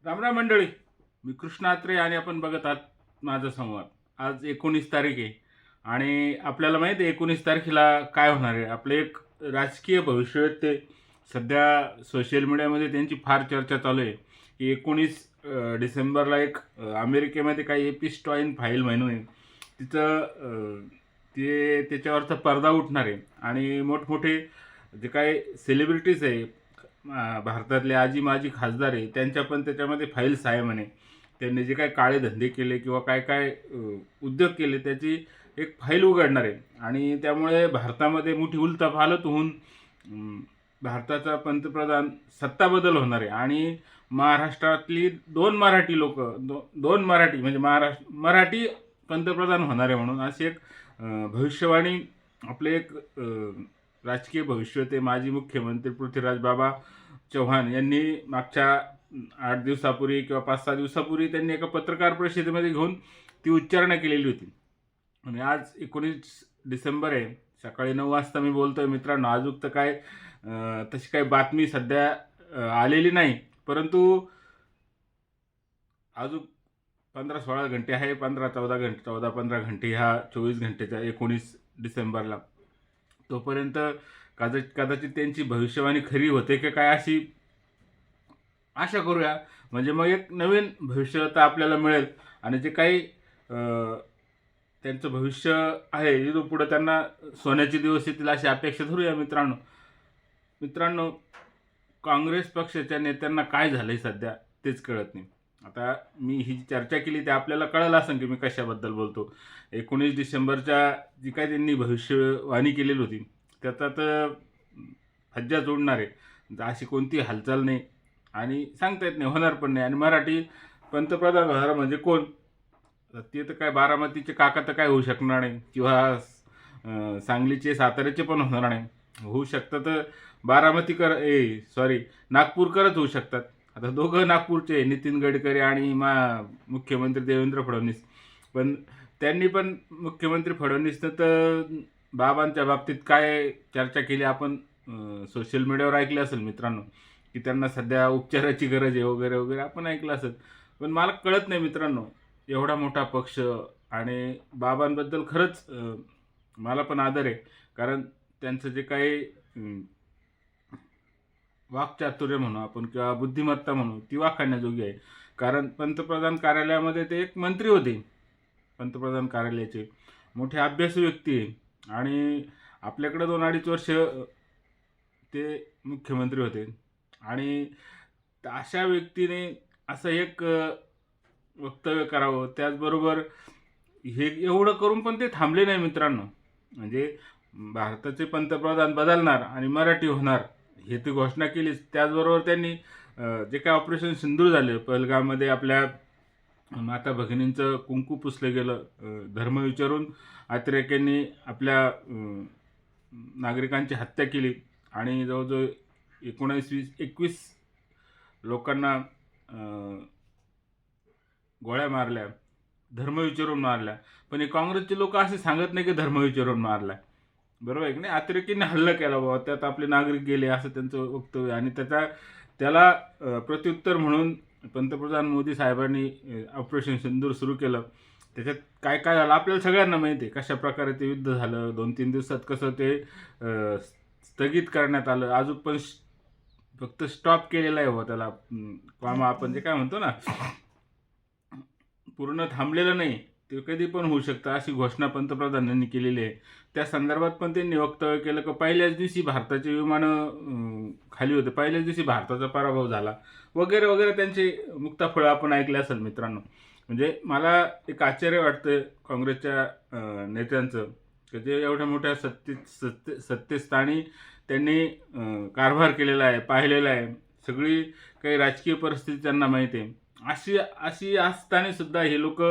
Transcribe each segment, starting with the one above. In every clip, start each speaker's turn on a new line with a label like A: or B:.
A: रामराम मंडळी. मी कृष्ण आत्रे आणि आपण बघत आहात माझा संवाद. आज 19 तारीख आहे आणि आपल्याला माहिती आहे 19 तारखेला काय होणार आहे. आपलं एक राजकीय भविष्य ते सध्या सोशल मीडियामध्ये त्यांची फार चर्चा चालू आहे की 19 डिसेंबरला एक अमेरिकेमध्ये काही एपिस्टॉईन फाईल म्हणून आहे तिचं ते त्याच्यावरचा पडदा उठणार आहे आणि मोठमोठे जे काही सेलिब्रिटीज आहे भारतातले आजी माजी खासदार आहे त्यांच्या पण त्याच्यामध्ये फाईल्स आहे म्हणे. त्यांनी जे काय काळे धंदे केले किंवा काय काय उद्योग केले त्याची एक फाईल उघडणार आहे आणि त्यामुळे भारतामध्ये मोठी उलथापालथ होऊन भारताचा पंतप्रधान सत्ता बदल होणार आहे आणि महाराष्ट्रातली दोन मराठी लोक दोन मराठी म्हणजे मराठी पंतप्रधान होणार आहे म्हणून अशी एक भविष्यवाणी आपले एक राजकीय भविष्य ते माजी मुख्यमंत्री पृथ्वीराज बाबा चव्हाण यांनी मागच्या 8 दिवसापूर्वी किंवा 5-6 दिवसापूर्वी त्यांनी एका पत्रकार परिषदेमध्ये घेऊन ती उच्चारणा केलेली होती. आणि आज 19 डिसेंबर आहे, सकाळी 9 वाजता मी बोलतोय मित्रांनो. अजून तर काय तशी काही बातमी सध्या आलेली नाही, परंतु अजून 15-16 घंटे आहे, 15-14 घंटे 14-15 घंटे ह्या 24 घंटेच्या 19 डिसेंबरला. तोपर्यंत कदाचित त्यांची भविष्यवाणी खरी होते की काय अशी आशा करूया. म्हणजे मग एक नवीन भविष्य तर आपल्याला मिळेल आणि जे काही त्यांचं भविष्य आहे इथून पुढं त्यांना सोन्याचे दिवस येतील अशी अपेक्षा धरूया मित्रांनो. मित्रांनो, काँग्रेस पक्षाच्या नेत्यांना काय झालं आहे सध्या तेच कळत नाही. आता मी ही जी चर्चा केली ते आपल्याला कळलं असेल की मी कशाबद्दल बोलतो. 19 डिसेंबरच्या जी काय त्यांनी भविष्यवाणी केलेली होती त्याचा तर फज्जा जोडणार आहे. अशी कोणती हालचाल नाही आणि सांगता येत नाही, होणार पण नाही. आणि मराठी पंतप्रधान होणार म्हणजे कोण? ते तर काय बारामतीचे काका तर काय होऊ शकणार नाही किंवा सांगलीचे साताऱ्याचे पण होणार नाही. होऊ शकतं तर नागपूरकरच होऊ शकतात. आता दोघं नागपूरचे, नितीन गडकरी आणि मुख्यमंत्री देवेंद्र फडणवीस. पण त्यांनी पण मुख्यमंत्री फडणवीसनं तर बाबांच्या बाबतीत काय चर्चा केली आपण सोशल मीडियावर ऐकलं असेल मित्रांनो, की त्यांना सध्या उपचाराची गरज आहे वगैरे वगैरे आपण ऐकलं असेल. पण मला कळत नाही मित्रांनो, एवढा मोठा पक्ष आणि बाबांबद्दल खरंच मला पण आदर आहे. कारण त्यांचं जे काही वाक्चातुर्य म्हणू आपण किंवा बुद्धिमत्ता म्हणू ती वाखाणण्याजोगी आहे. कारण पंतप्रधान कार्यालयामध्ये ते एक मंत्री होते, पंतप्रधान कार्यालयाचे मोठे अभ्यासू व्यक्ती आहे आणि आपल्याकडे 2-2.5 वर्ष ते मुख्यमंत्री होते. आणि अशा व्यक्तीने असं एक वक्तव्य करावं. त्याचबरोबर हे एवढं करून पण ते थांबले नाही मित्रांनो. म्हणजे भारताचे पंतप्रधान बदलणार आणि मराठी होणार हे ती घोषणा केलीच. त्याचबरोबर त्यांनी जे काय ऑपरेशन सिंदूर झाले पहलगाममध्ये आपल्या माता भगिनींचं कुंकू पुसलं गेलं, धर्म विचारून अतिरेक्यांनी आपल्या नागरिकांची हत्या केली आणि जवळजवळ 19-21 लोकांना गोळ्या मारल्या, धर्म विचारून मारल्या. पण हे काँग्रेसचे लोक असे सांगत नाही की धर्म विचारून मारला, बरोबर आहे की नाही. अतिरेकींनी हल्ला केला बाबा, त्यात आपले नागरिक गेले असं त्यांचं वक्तव्य. आणि त्याला प्रत्युत्तर म्हणून पंतप्रधान मोदी साहेबांनी ऑपरेशन सिंदूर सुरू केलं. त्याच्यात काय काय झालं आपल्याला सगळ्यांना माहिती आहे. कशा प्रकारे ते युद्ध झालं, 2-3 दिवसात कसं ते स्थगित करण्यात आलं. अजून पण फक्त स्टॉप केलेला आहे हो त्याला, आपण जे काय म्हणतो ना, पूर्ण थांबलेलं नाही. ते कधी पण होऊ शकतं अशी घोषणा पंतप्रधानांनी केलेली आहे. त्या संदर्भात पण त्यांनी वक्तव्य केलं की पहिल्याच दिवशी भारताचे विमानं खाली होते, पहिल्याच दिवशी भारताचा पराभव झाला वगैरे वगैरे. त्यांची मुक्ताफळं आपण ऐकले असेल मित्रांनो. म्हणजे मला एक आश्चर्य वाटतं काँग्रेसच्या नेत्यांचं की जे एवढ्या मोठ्या सत्तेस्थानी त्यांनी कारभार केलेला आहे, पाहिलेला आहे. सगळी काही राजकीय परिस्थिती त्यांना माहिती आहे. अशी असताना सुद्धा हे लोक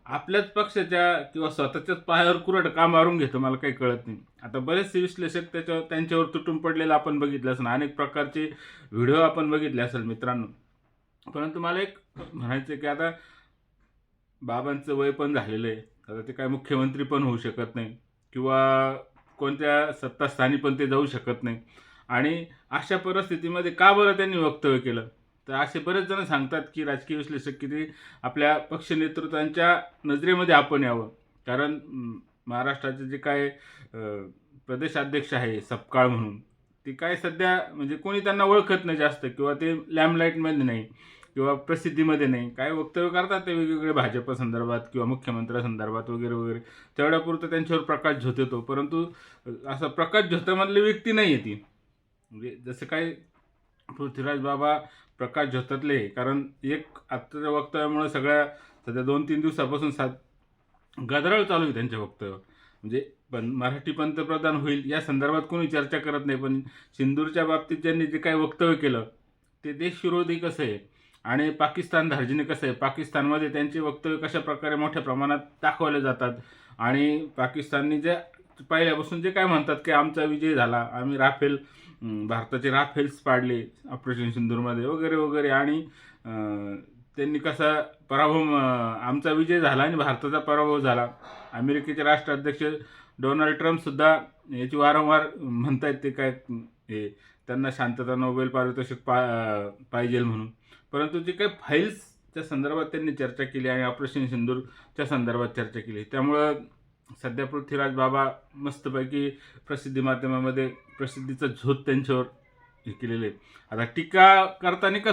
A: आपल्याच पक्षाच्या किंवा स्वतःच्याच पायावर कुरड का मारून घेतं मला काही कळत नाही. आता बरेचसे विश्लेषक त्यांच्यावर तुटून पडलेलं आपण बघितलं असेल, अनेक प्रकारचे व्हिडिओ आपण बघितले असेल मित्रांनो. परंतु मला एक म्हणायचं की आता बाबांचं वय पण झालेलं आहे. आता ते काय मुख्यमंत्री पण होऊ शकत नाही किंवा कोणत्या सत्तास्थानी पण ते जाऊ शकत नाही. आणि अशा परिस्थितीमध्ये का बरं त्यांनी वक्तव्य केलं? तर असे बरेच जण सांगतात की राजकीय विश्लेषक की ते आपल्या पक्ष नेतृत्वांच्या नजरेमध्ये आपण यावं. कारण महाराष्ट्राचे जे काय प्रदेशाध्यक्ष आहे सपकाळ म्हणून, ते काय सध्या म्हणजे कोणी त्यांना ओळखत नाही जास्त, किंवा ते लॅमलाईटमध्ये नाही किंवा प्रसिद्धीमध्ये नाही. काय वक्तव्य करतात ते वेगवेगळे भाजप संदर्भात किंवा मुख्यमंत्र्यासंदर्भात वगैरे वगैरे, तेवढ्यापुरतं त्यांच्यावर प्रकाश झोत परंतु असा प्रकाश झोतामधली व्यक्ती नाही आहे ती. म्हणजे जसं काय पृथ्वीराज बाबा प्रकाश झोतातले, कारण एक आत्ताच्या वक्तव्यामुळे सगळ्या सध्या 2-3 दिवसापासून गदारोळ चालू आहे त्यांच्या वक्तव्य. म्हणजे पण मराठी पंतप्रधान होईल या संदर्भात कोणी चर्चा करत नाही, पण सिंदूरच्या बाबतीत ज्यांनी जे काही वक्तव्य केलं ते देशविरोधी कसं आहे आणि पाकिस्तान धार्जिणे कसं आहे, पाकिस्तानमध्ये त्यांचे वक्तव्य कशा प्रकारे मोठ्या प्रमाणात दाखवले जातात आणि पाकिस्ताननी जे पहिल्यापासून जे काय म्हणतात की आमचा विजय झाला, आम्ही भारताचे राफेल्स पाडले ऑपरेशन सिंदूरमध्ये वगैरे वगैरे, आणि त्यांनी कसा आमचा विजय झाला आणि भारताचा पराभव झाला. अमेरिकेचे राष्ट्राध्यक्ष डोनाल्ड ट्रम्पसुद्धा याची वारंवार म्हणतायत ते काय हे त्यांना शांतता नोबेल पारितोषिक पाहिजे म्हणून. परंतु जे काही फाईल्सच्या संदर्भात त्यांनी चर्चा केली आणि ऑपरेशन सिंदूरच्या संदर्भात चर्चा केली, त्यामुळं सध्या पृथ्वीराज बाबा मस्तपैकी प्रसिद्धी माध्यमामध्ये प्रसिद्धीचं झोत त्यांच्यावर हे केलेले आहे. आता टीका करताना का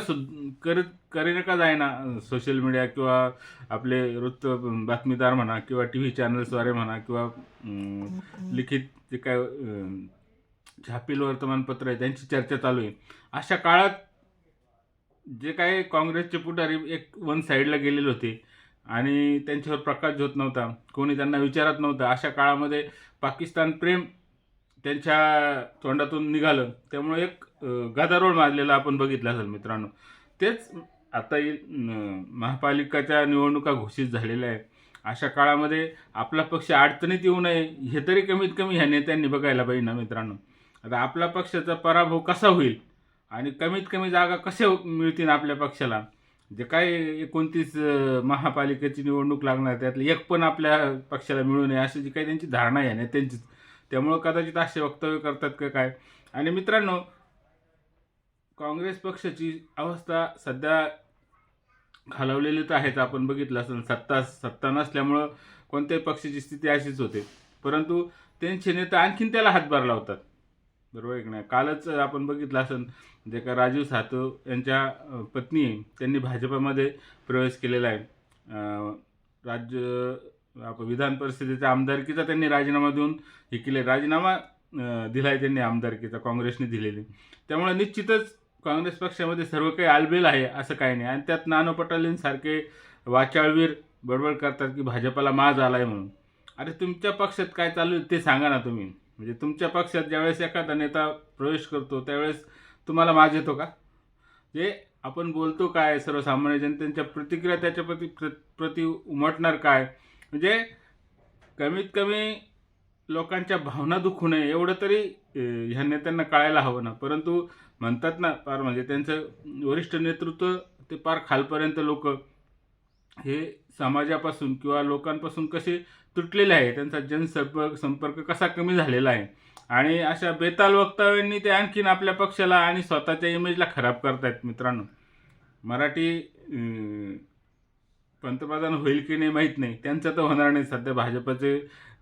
A: करेन का जायना सोशल मीडिया किंवा आपले बातमीदार म्हणा किंवा टी व्ही चॅनल्सद्वारे म्हणा किंवा लिखित जे काय छापील वर्तमानपत्र आहे त्यांची चर्चा चालू आहे. अशा काळात जे काही काँग्रेसचे पुढारी एक वन साईडला गेलेले होते आणि त्यांच्यावर प्रकाश झोत नव्हता, कोणी त्यांना विचारत नव्हतं, अशा काळामध्ये पाकिस्तान प्रेम त्यांच्या तोंडातून निघालं, त्यामुळे एक गदारोळ माजलेला आपण बघितलं असेल मित्रांनो. तेच आता महापालिकाच्या निवडणुका घोषित झालेल्या आहे. अशा काळामध्ये आपला पक्ष अडचणीत येऊ नये हे तरी कमीत कमी ह्या नेत्यांनी बघायला पाहिजे ना मित्रांनो. आता आपला पक्षाचा पराभव कसा होईल आणि कमीत कमी जागा कशा मिळतील आपल्या पक्षाला, जे काय 29 महापालिकेची निवडणूक लागणार त्यातली एक पण आपल्या पक्षाला मिळू नये अशी जी काही त्यांची धारणा आहे नेत्यांची, त्यामुळं कदाचित असे वक्तव्य करतात का काय. आणि मित्रांनो, काँग्रेस पक्षाची अवस्था सध्या खालावलेली तर आहेच, आपण बघितलं असेल. सत्ता नसल्यामुळं कोणत्याही पक्षाची स्थिती अशीच होते, परंतु त्यांचे नेते आणखीन त्याला हातभार लावतात, बरोबर आहे की नाही. कालच आपण बघितलं असेल जे का राजीव सातव यांच्या पत्नी आहे त्यांनी भाजपामध्ये प्रवेश केलेला आहे. विधान परिषदेच्या आमदारकीचा त्यांनी राजीनामा देऊन हे केले, राजीनामा दिला आहे त्यांनी आमदारकीचा, काँग्रेसने दिलेली. त्यामुळे निश्चितच काँग्रेस पक्षामध्ये सर्व काही आलबेल आहे असं काही नाही. आणि त्यात नाना पटोलेंसारखे वाचाळवीर बडबड करतात की भाजपाला माज आला आहे म्हणून. अरे तुमच्या पक्षात काय चालू आहे ते सांगा ना तुम्ही. म्हणजे तुमच्या पक्षात ज्यावेळेस एखादा नेता प्रवेश करतो त्यावेळेस तुम्हाला माज येतो का? जे आपण बोलतो काय, सर्वसामान्य जनतेच्या प्रतिक्रिया त्याच्या प्रति उमटणार काय, म्हणजे कमीत कमी लोकांच्या भावना दुखू नये एवढं तरी ह्या नेत्यांना कळायला हवं ना. परंतु म्हणतात ना फार म्हणजे त्यांचं वरिष्ठ नेतृत्व ते फार खालपर्यंत लोक हे समाजापासून किंवा लोकांपासून कसे तुटलेले आहे, त्यांचा संपर्क कसा कमी झालेला आहे आणि अशा बेताल वक्तव्यांनी ते आणखीन आपल्या पक्षाला आणि स्वतःच्या इमेजला खराब करतायत मित्रांनो. मराठी पंतप्रधान होईल की नाही माहीत नाही, त्यांचं तर होणार नाही. सध्या भाजपचे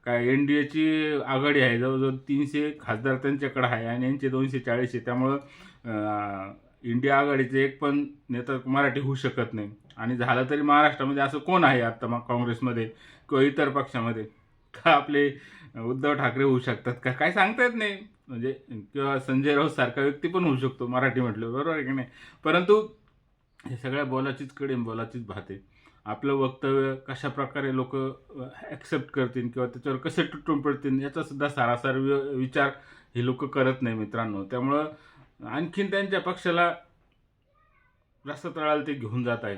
A: काय NDAची आघाडी आहे, जवळजवळ 300 खासदार त्यांच्याकडे आहे आणि यांचे 240 आहे. त्यामुळं इंडिया आघाडीचे एक पण नेता मराठी होऊ शकत नाही. आणि झालं तरी महाराष्ट्रामध्ये असं कोण आहे आत्ता मग काँग्रेसमध्ये किंवा इतर पक्षामध्ये का आपले उद्धव ठाकरे होऊ शकतात का, काय सांगता येत नाही. म्हणजे किंवा संजय राऊत सारखा व्यक्ती पण होऊ शकतो मराठी म्हटलं, बरोबर आहे की नाही. परंतु हे सगळ्या बोलाचीच कडेन बोलाचीच भात आहे. आपलं वक्तव्य कशा प्रकारे लोक ॲक्सेप्ट करतील किंवा त्याच्यावर कसे तुटून पडतील याचासुद्धा सारासार विचार हे लोक करत नाही मित्रांनो. त्यामुळं आणखीन त्यांच्या पक्षाला रसातळाला ते घेऊन जात आहे.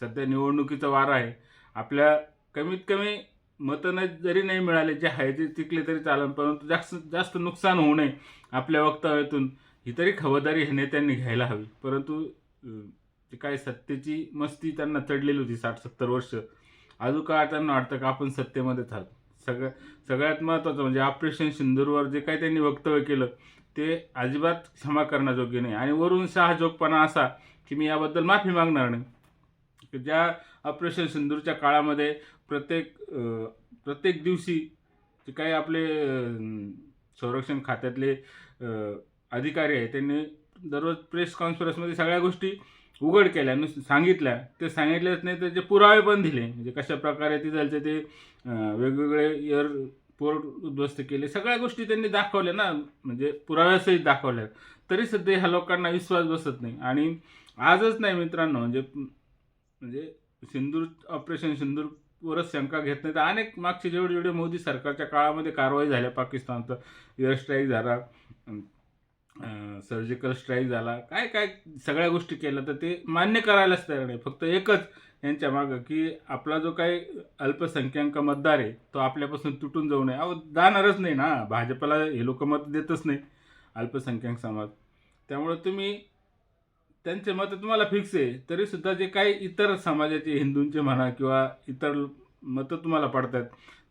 A: सध्या निवडणुकीचा वारा आहे. आपल्या कमीत कमी मतं जरी नाही मिळाले, जे आहे ते टिकले तरी चालेल, परंतु जास्त नुकसान होऊ नये आपल्या वक्तव्यातून ही तरी खबरदारी हे नेत्यांनी घ्यायला हवी. परंतु ते काय सत्तेची मस्ती त्यांना चढलेली होती 60-70 वर्ष, अजून का त्यांना वाटतं का आपण सत्तेमध्येच आहोत. सगळ्यात महत्त्वाचं म्हणजे ऑपरेशन सिंदूरवर जे काही त्यांनी वक्तव्य केलं ते अजिबात क्षमा करण्याजोग्य नाही. आणि वरून शहाजोगपणा असा की मी याबद्दल माफी मागणार नाही. की ज्या ऑपरेशन सिंदूरच्या काळामध्ये प्रत्येक दिवशी जे काही आपले संरक्षण खात्यातले अधिकारी आहेत त्यांनी दररोज प्रेस कॉन्फरन्समध्ये सगळ्या गोष्टी उघड केल्या, सांगितल्या. ते सांगितलेच नाही, त्याचे पुरावे पण दिले. म्हणजे कशा प्रकारे तिथलचे ते वेगवेगळे एअरपोर्ट उद्ध्वस्त केले, सगळ्या गोष्टी त्यांनी दाखवल्या ना, म्हणजे पुराव्यासहित दाखवल्या. तरी सध्या ह्या लोकांना विश्वास बसत नाही. आणि आजच नाही मित्रांनो, म्हणजे ऑपरेशन सिंदूरवरच शंका घेत नाही तर अनेक मागचे जेवढे मोदी सरकारच्या काळामध्ये कारवाई झाल्या, पाकिस्तानचा एअर स्ट्राईक झाला, सर्जिकल स्ट्राईक झाला, काय काय सगळ्या गोष्टी केल्या, तर ते मान्य करायलाच तयार नाही. फक्त एकच यांच्या मागं की आपला जो काही अल्पसंख्याक मतदार आहे तो आपल्यापासून तुटून जाऊ नये. अहो, जाणारच नाही ना, भाजपला हे लोक मत देतच नाही अल्पसंख्याक समाज. त्यामुळे तुम्ही त्यांचे मत तुम्हाला फिक्स आहे, तरीसुद्धा जे काही इतर समाजाचे, हिंदूंचे म्हणा किंवा इतर मतं तुम्हाला पडतात,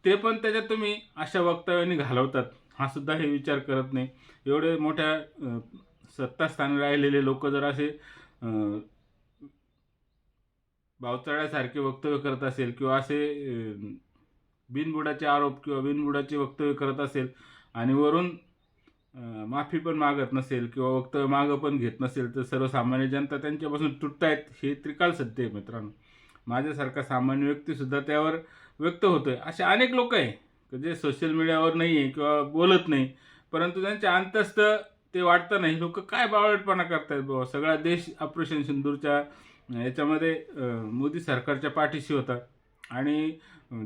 A: ते पण त्याच्यात तुम्ही अशा वक्तव्याने घालवतात. हा सुद्धा हे विचार करत नाही. एवढे मोठ्या सत्तास्थानी राहिलेले लोक जर असे बावचळ्यासारखे वक्तव्य करत असेल किंवा असे बिनबुडाचे आरोप किंवा बिनबुडाचे वक्तव्य करत असेल आणि वरून माफी पण मागत नसेल किंवा वक्तव्य मागं पण घेत नसेल, तर सर्वसामान्य जनता त्यांच्यापासून तुटतायत हे त्रिकाळ सत्य आहे मित्रांनो. माझ्यासारखा सामान्य व्यक्तीसुद्धा त्यावर व्यक्त होतोय. असे अनेक लोक आहे जे सोशल मीडियावर नाही आहे किंवा बोलत नाही, परंतु त्यांच्या अंतस्थ ते वाटतं नाही. लोक काय बावळटपणा करतायत बाबा. सगळा देश ऑपरेशन सिंदूरच्या याच्यामध्ये मोदी सरकारच्या पाठीशी होता. आणि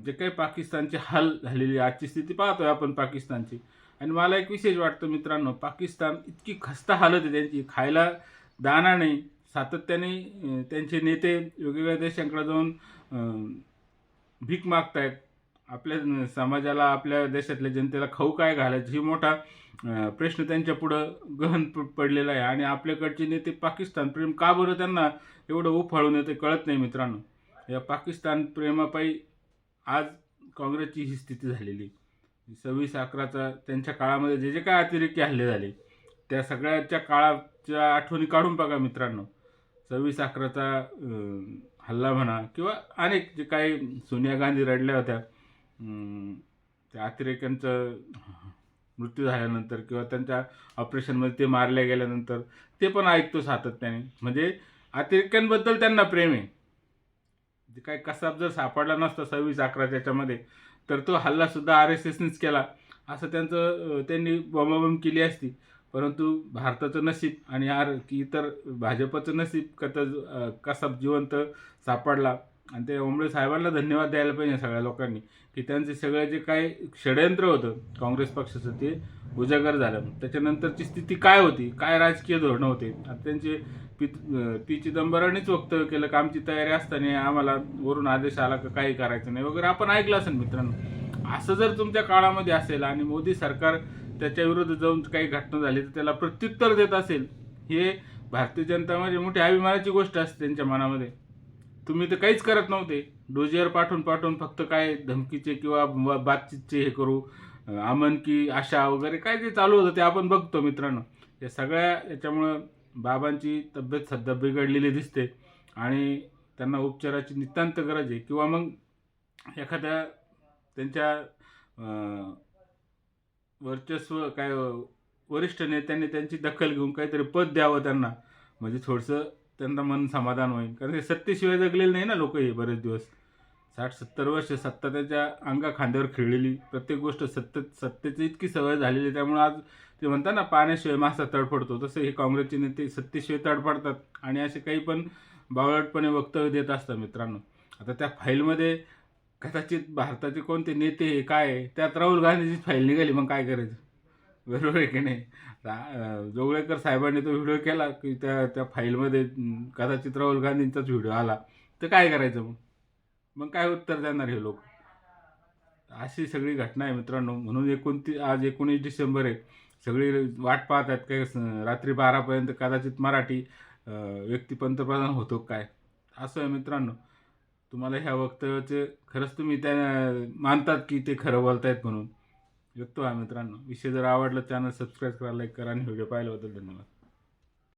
A: जे काही पाकिस्तानचे हाल झालेली आजची स्थिती पाहतोय आपण पाकिस्तानची. आणि मला एक विशेष वाटतं मित्रांनो, पाकिस्तान इतकी खस्ता हालत आहे त्यांची, खायला दाणा नाही. सातत्याने त्यांचे नेते वेगवेगळ्या देशांकडे जाऊन भीक मागतायत. आपल्या समाजाला, आपल्या देशातल्या जनतेला खाऊ काय घालायचं ही मोठा प्रश्न त्यांच्या पुढं गहन पडलेला आहे. आणि आपल्याकडचे नेते पाकिस्तान प्रेम का बरं त्यांना एवढं उफाळून येते कळत नाही मित्रांनो. या पाकिस्तान प्रेमापायी आज काँग्रेसची ही स्थिती झालेली. 26/11चा त्यांच्या काळामध्ये जे जे काय अतिरेकी हल्ले झाले त्या सगळ्याच्या काळाच्या आठवणी काढून बघा मित्रांनो. 26/11चा हल्ला म्हणा किंवा अनेक जे काही सोनिया गांधी रडल्या होत्या त्या अतिरेक्यांचं मृत्यू झाल्यानंतर किंवा त्यांच्या ऑपरेशनमध्ये ते मारल्या गेल्यानंतर, ते पण ऐकतो सातत्याने. म्हणजे अतिरेक्यांबद्दल त्यांना प्रेम आहे. जे काही कसाब जर सापडला नसता 26/11 याच्यामध्ये, तर तो हल्लासुद्धा RSSनेच केला असं त्यांनी बॉम्बाबॉम्ब केली असती. परंतु भारताचं नशीब आणि की इतर भाजपचं नशीब कसाब जिवंत सापडला. आणि ते ओंबळे साहेबांना धन्यवाद द्यायला पाहिजे सगळ्या लोकांनी की त्यांचे सगळं जे काही षडयंत्र होतं काँग्रेस पक्षाचं ते उजागर झालं. त्याच्यानंतरची स्थिती काय होती, काय राजकीय धोरणं होते. आता त्यांचे पी चिदंबरांनीच वक्तव्य केलं की आमची तयारी असताना आम्हाला वरून आदेश आला का काही करायचं नाही वगैरे, आपण ऐकलं असेल मित्रांनो. असं जर तुमच्या काळामध्ये असेल आणि मोदी सरकार त्याच्या विरुद्ध जाऊन काही घटना झाली तर त्याला प्रत्युत्तर देत असेल, हे भारतीय जनता म्हणजे मोठी अभिमानाची गोष्ट असते त्यांच्या मनामध्ये. तुम्ही तर काहीच करत नव्हते. डोजियर पाठवून फक्त काय धमकीचे किंवा बातचीतचे हे करू, अमन की आशा वगैरे काय ते चालू होतं ते आपण बघतो मित्रांनो. या सगळ्या याच्यामुळं बाबांची तब्येत सध्या बिघडलेली दिसते आणि त्यांना उपचाराची नितांत गरज आहे. किंवा मग एखाद्या त्यांच्या वर्चस्व काय वरिष्ठ नेत्यांनी त्यांची दखल घेऊन काहीतरी पद द्यावं त्यांना, म्हणजे थोडंसं त्यांना मन समाधान होईल. कारण हे सत्तेशिवाय जगलेले नाही ना लोक, हे बरेच दिवस 60-70 वर्ष सत्ता त्यांच्या अंगा खांद्यावर खेळलेली. प्रत्येक गोष्ट सत्तेची इतकी सवय झालेली, त्यामुळे आज ते म्हणतात ना पाण्याशिवाय मासा तडफडतो, तसं हे काँग्रेसचे नेते सत्तेशिवाय तडफडतात आणि असे काही पण बावळटपणे वक्तव्य देत असतात मित्रांनो. आता त्या फाईलमध्ये कदाचित भारताचे कोणते नेते हे काय आहे, त्यात राहुल गांधीची फाईल निघाली, मग काय करायचं, बरोबर आहे की नाही. जोगळेकर साहेबांनी तो व्हिडिओ केला की त्या फाईलमध्ये कदाचित राहुल गांधींचाच व्हिडिओ आला, तर काय करायचं मग काय उत्तर देणार हे लोक. अशी सगळी घटना आहे मित्रांनो. म्हणून आज 19 डिसेंबर आहे, सगळी वाट पाहत आहेत काय रात्री 12पर्यंत कदाचित मराठी व्यक्ती पंतप्रधान होतो काय. असं आहे मित्रांनो. तुम्हाला ह्या वक्तव्याचे खरंच तुम्ही त्या मानतात की ते खरं बोलतायत म्हणून व्यक्त व्हा मित्रांनो. विषय जर आवडला चॅनल सबस्क्राईब करा, लाईक करा आणि व्हिडिओ पाहिल्याबद्दल धन्यवाद.